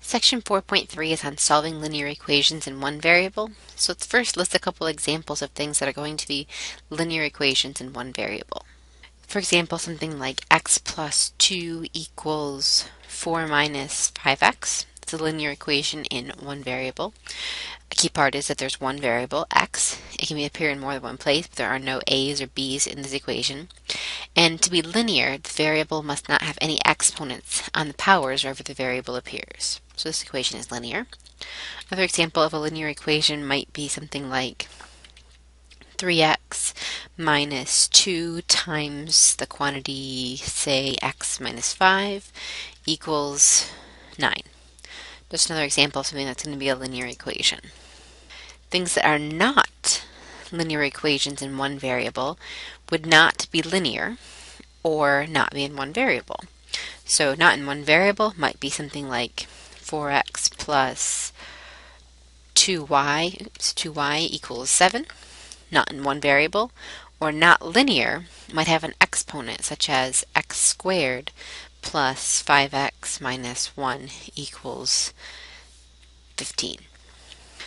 Section 4.3 is on solving linear equations in one variable. So let's first list a couple examples of things that are going to be linear equations in one variable. For example, something like x plus 2 equals 4 minus 5x. It's a linear equation in one variable. A key part is that there's one variable, x. It can appear in more than one place, but there are no a's or b's in this equation. And to be linear, the variable must not have any exponents on the powers wherever the variable appears. So this equation is linear. Another example of a linear equation might be something like 3x minus 2 times the quantity, say, x minus 5 equals 9. Just another example of something that's going to be a linear equation. Things that are not linear equations in one variable would not be linear or not be in one variable. So not in one variable might be something like 4x plus 2y equals 7, not in one variable, or not linear might have an exponent such as x squared plus 5x minus 1 equals 15.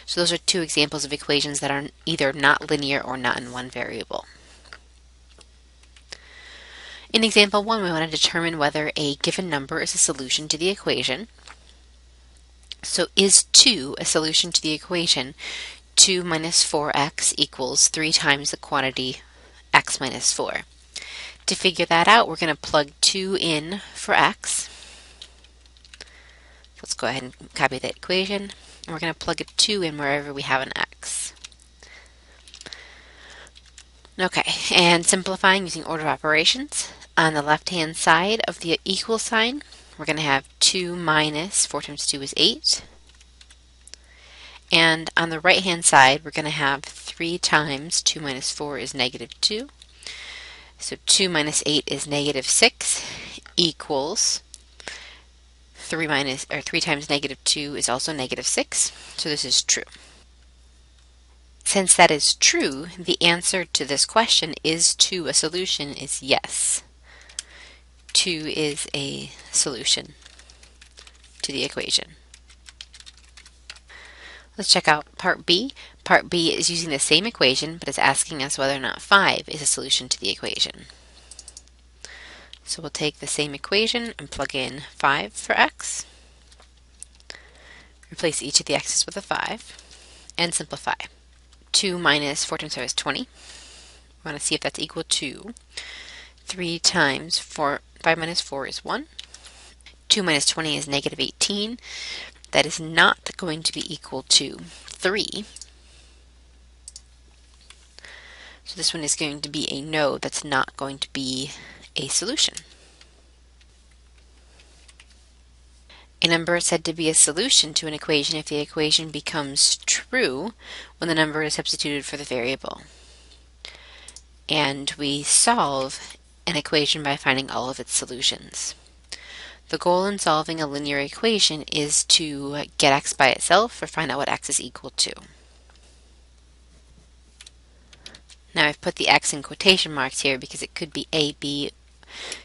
So those are two examples of equations that are either not linear or not in one variable. In example 1, we want to determine whether a given number is a solution to the equation. So is 2 a solution to the equation 2 minus 4x equals 3 times the quantity x minus 4? To figure that out, we're going to plug 2 in for x. Let's go ahead and copy that equation. And we're going to plug a 2 in wherever we have an x. Okay, and simplifying using order of operations. On the left-hand side of the equal sign, we're going to have 2 minus 4 times 2 is 8. And on the right-hand side, we're going to have 3 times 2 minus 4 is negative 2. So 2 minus 8 is negative 6 equals 3 times negative 2 is also negative 6. So this is true. Since that is true, the answer to this question, is 2 a solution, is yes. 2 is a solution to the equation. Let's check out part B. Part B is using the same equation, but it's asking us whether or not 5 is a solution to the equation. So we'll take the same equation and plug in 5 for x. Replace each of the x's with a 5, and simplify. 2 minus 4 times 5 is 20. We want to see if that's equal to 3 times 5 minus 4 is 1. 2 minus 20 is negative 18. That is not going to be equal to 3. So this one is going to be a no. That's not going to be a solution. A number is said to be a solution to an equation if the equation becomes true when the number is substituted for the variable. And we solve an equation by finding all of its solutions. The goal in solving a linear equation is to get x by itself or find out what x is equal to. Now I've put the x in quotation marks here because it could be A, B,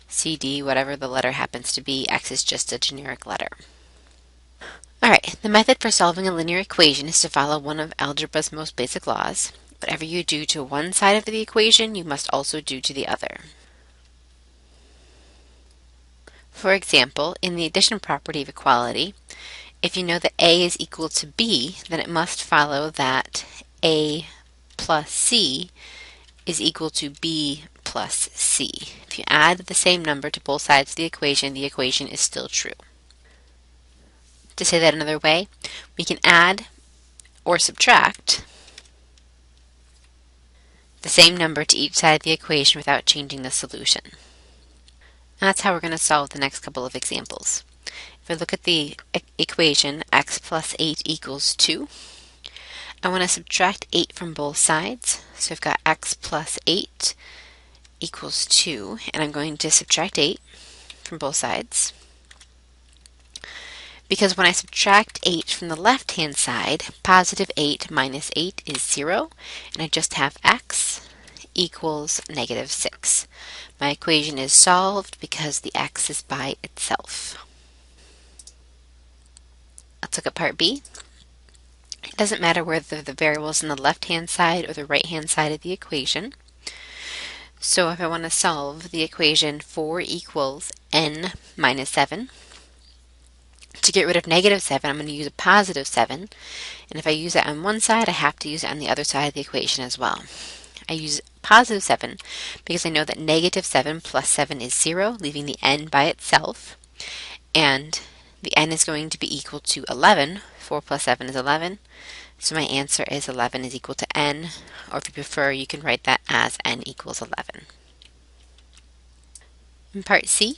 C, D, whatever the letter happens to be. X is just a generic letter. Alright, the method for solving a linear equation is to follow one of algebra's most basic laws. Whatever you do to one side of the equation, you must also do to the other. For example, in the addition property of equality, if you know that A is equal to B, then it must follow that A plus C is equal to B plus C. If you add the same number to both sides of the equation is still true. To say that another way, we can add or subtract the same number to each side of the equation without changing the solution. And that's how we're going to solve the next couple of examples. If we look at the equation x plus 8 equals 2, I want to subtract 8 from both sides. So I've got x plus 8 equals 2, and I'm going to subtract 8 from both sides. Because when I subtract 8 from the left-hand side, positive 8 minus 8 is 0, and I just have x equals negative 6. My equation is solved because the x is by itself. Let's look at part B. It doesn't matter whether the variable is on the left-hand side or the right-hand side of the equation. So if I want to solve the equation 4 equals n minus 7, to get rid of negative 7, I'm going to use a positive 7. And if I use it on one side, I have to use it on the other side of the equation as well. I use positive 7 because I know that negative 7 plus 7 is 0, leaving the n by itself. And the n is going to be equal to 11. 4 plus 7 is 11. So my answer is 11 is equal to n, or if you prefer, you can write that as n equals 11. In part C,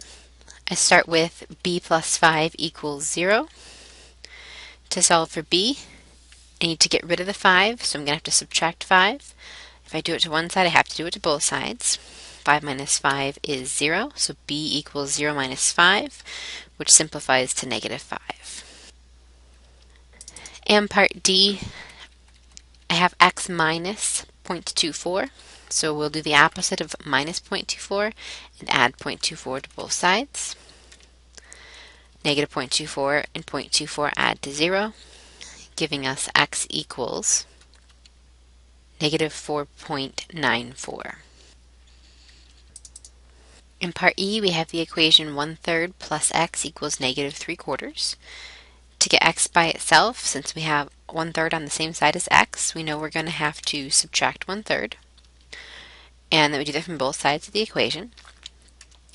I start with b plus 5 equals 0. To solve for b, I need to get rid of the 5, so I'm going to have to subtract 5. If I do it to one side, I have to do it to both sides. 5 minus 5 is 0, so b equals 0 minus 5, which simplifies to negative 5. And part D, I have x minus 0.24, so we'll do the opposite of minus 0.24 and add 0.24 to both sides. Negative 0.24 and 0.24 add to 0, giving us x equals negative 4.94. In part E, we have the equation 1/3 plus x equals negative 3/4. To get x by itself, since we have 1/3 on the same side as x, we know we're going to have to subtract 1/3. And then we do that from both sides of the equation.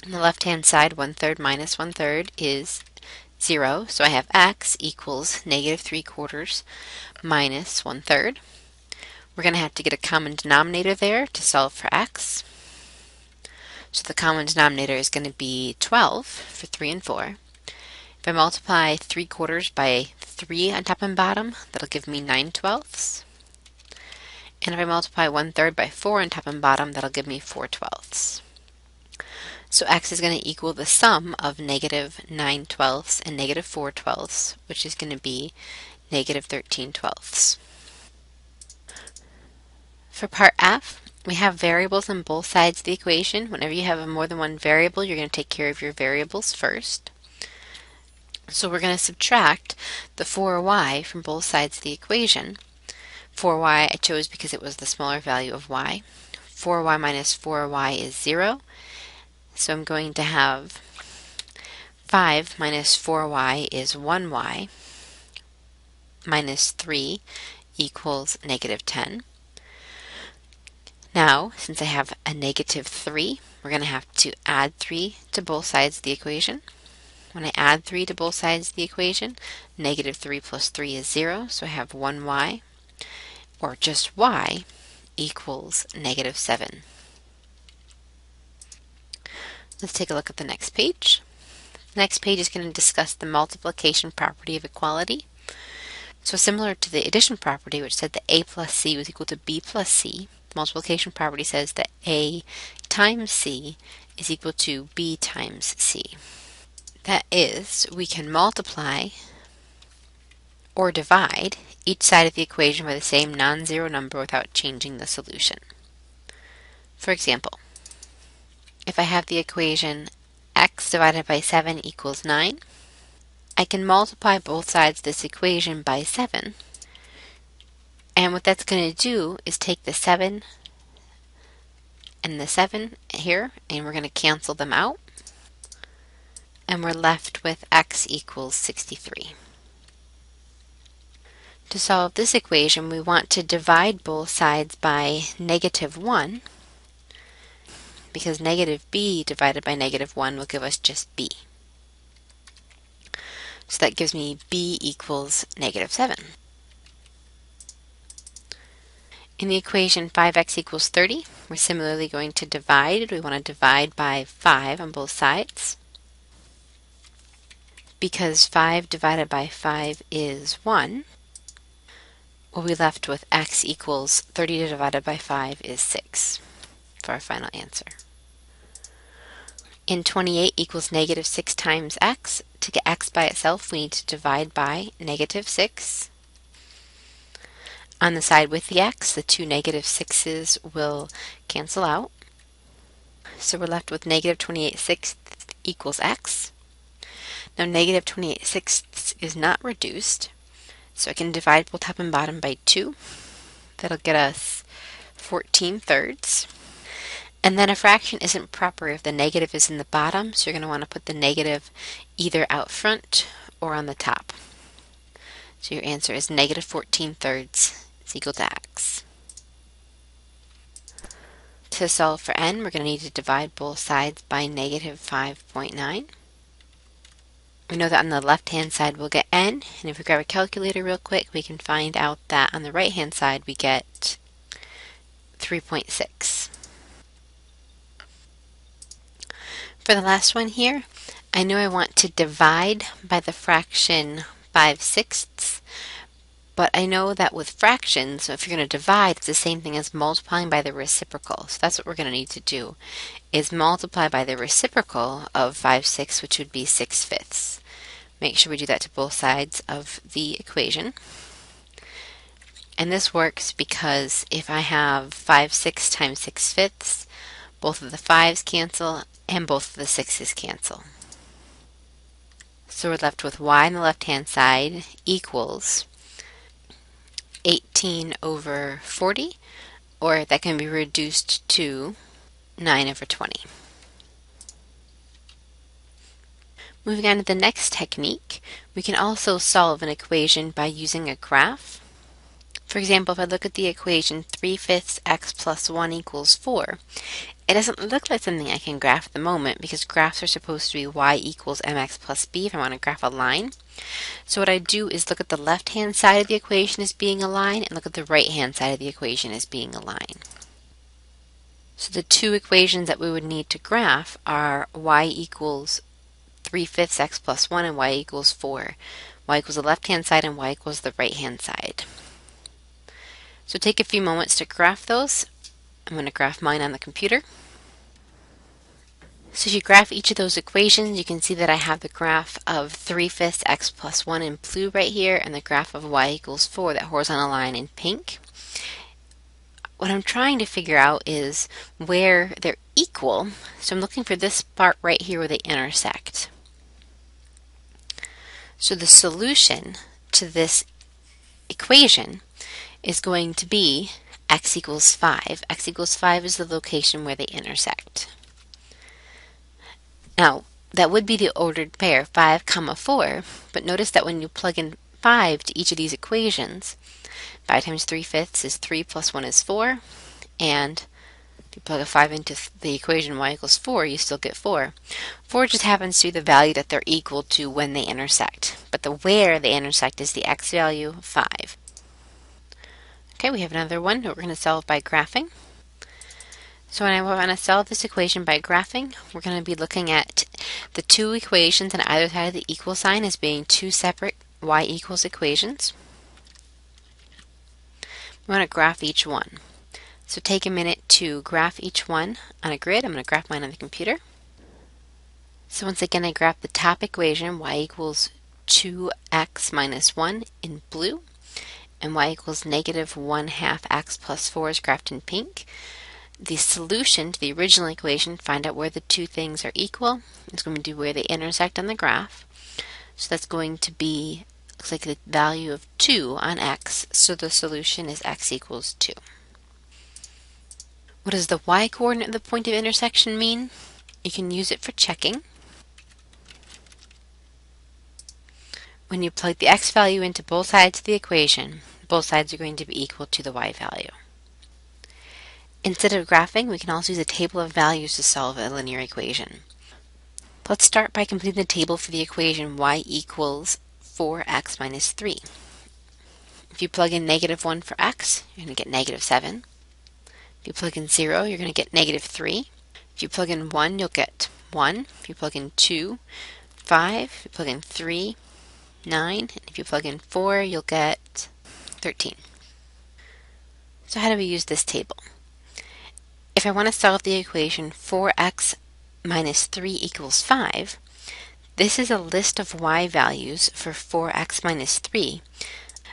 On the left-hand side, 1/3 minus 1/3 is 0, so I have x equals negative 3/4 minus 1/3. We're going to have to get a common denominator there to solve for x. So the common denominator is going to be 12 for 3 and 4. If I multiply 3/4 by 3 on top and bottom, that'll give me 9/12. And if I multiply 1/3 by 4 on top and bottom, that'll give me 4/12. So x is going to equal the sum of negative 9/12 and negative 4/12, which is going to be negative 13/12. For part F, we have variables on both sides of the equation. Whenever you have more than one variable, you're going to take care of your variables first. So we're going to subtract the 4y from both sides of the equation. 4y I chose because it was the smaller value of y. 4y minus 4y is 0. So I'm going to have 5 minus 4y is 1y minus 3 equals negative 10. Now, since I have a negative 3, we're going to have to add 3 to both sides of the equation. When I add 3 to both sides of the equation, negative 3 plus 3 is 0, so I have 1y, or just y, equals negative 7. Let's take a look at the next page. The next page is going to discuss the multiplication property of equality. So similar to the addition property, which said that a plus c was equal to b plus c, the multiplication property says that a times c is equal to b times c. That is, we can multiply or divide each side of the equation by the same non-zero number without changing the solution. For example, if I have the equation x divided by 7 equals 9, I can multiply both sides of this equation by 7. And what that's going to do is take the 7 and the 7 here, and we're going to cancel them out. And we're left with x equals 63. To solve this equation, we want to divide both sides by negative 1, because negative b divided by negative 1 will give us just b. So that gives me b equals negative 7. In the equation 5x equals 30, we're similarly going to divide. We want to divide by 5 on both sides. Because 5 divided by 5 is 1, we'll be left with x equals 30 divided by 5 is 6 for our final answer. In 28 equals negative 6 times x. To get x by itself, we need to divide by negative 6. On the side with the x, the two negative 6's will cancel out. So we're left with negative 28 sixths equals x. Now negative 28/6 is not reduced, so I can divide both top and bottom by 2. That'll get us 14/3. And then a fraction isn't proper if the negative is in the bottom, so you're going to want to put the negative either out front or on the top. So your answer is negative 14/3 is equal to x. To solve for n, we're going to need to divide both sides by negative 5.9. We know that on the left-hand side we'll get n, and if we grab a calculator real quick, we can find out that on the right-hand side we get 3.6. For the last one here, I know I want to divide by the fraction 5/6, but I know that with fractions, if you're going to divide, it's the same thing as multiplying by the reciprocal. So that's what we're going to need to do, is multiply by the reciprocal of 5/6, which would be 6/5. Make sure we do that to both sides of the equation. And this works because if I have 5/6 times 6/5, both of the 5's cancel and both of the 6's cancel. So we're left with y on the left-hand side equals 18/40, or that can be reduced to 9/20. Moving on to the next technique, we can also solve an equation by using a graph. For example, if I look at the equation 3/5 x plus 1 equals 4, it doesn't look like something I can graph at the moment because graphs are supposed to be y equals mx plus b if I want to graph a line. So what I do is look at the left-hand side of the equation as being a line and look at the right-hand side of the equation as being a line. So the two equations that we would need to graph are y equals 3/5 x plus 1 and y equals 4. Y equals the left-hand side and y equals the right-hand side. So take a few moments to graph those. I'm going to graph mine on the computer. So if you graph each of those equations, you can see that I have the graph of 3/5 x plus 1 in blue right here and the graph of y equals 4, that horizontal line, in pink. What I'm trying to figure out is where they're equal. So I'm looking for this part right here where they intersect. So the solution to this equation is going to be x equals 5. X equals 5 is the location where they intersect. Now, that would be the ordered pair, 5, 4, but notice that when you plug in 5 to each of these equations, 5 times 3/5 is 3 plus 1 is 4, and if you plug a 5 into the equation y equals 4, you still get 4. 4 just happens to be the value that they're equal to when they intersect, but the where they intersect is the x value, 5. Okay, we have another one that we're going to solve by graphing. So when I want to solve this equation by graphing, we're going to be looking at the two equations on either side of the equal sign as being two separate y equals equations. We want to graph each one. So take a minute to graph each one on a grid. I'm going to graph mine on the computer. So once again, I graph the top equation, y equals 2x minus 1 in blue, and y equals negative 1/2 x plus 4 is graphed in pink. The solution to the original equation, find out where the two things are equal. It's going to be where they intersect on the graph. So that's going to be, looks like the value of 2 on x, so the solution is x equals 2. What does the y coordinate of the point of intersection mean? You can use it for checking. When you plug the x value into both sides of the equation, both sides are going to be equal to the y value. Instead of graphing, we can also use a table of values to solve a linear equation. Let's start by completing the table for the equation y equals 4x minus 3. If you plug in negative 1 for x, you're going to get negative 7. If you plug in 0, you're going to get negative 3. If you plug in 1, you'll get 1. If you plug in 2, 5. If you plug in 3, 9. And if you plug in 4, you'll get 13. So how do we use this table? If I want to solve the equation 4x minus 3 equals 5, this is a list of y values for 4x minus 3.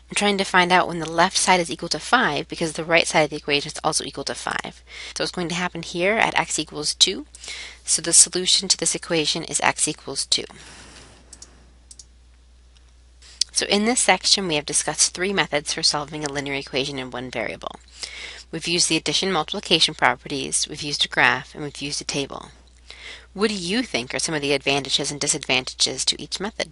I'm trying to find out when the left side is equal to 5 because the right side of the equation is also equal to 5. So what's going to happen here at x equals 2. So the solution to this equation is x equals 2. So in this section, we have discussed three methods for solving a linear equation in one variable. We've used the addition multiplication properties, we've used a graph, and we've used a table. What do you think are some of the advantages and disadvantages to each method?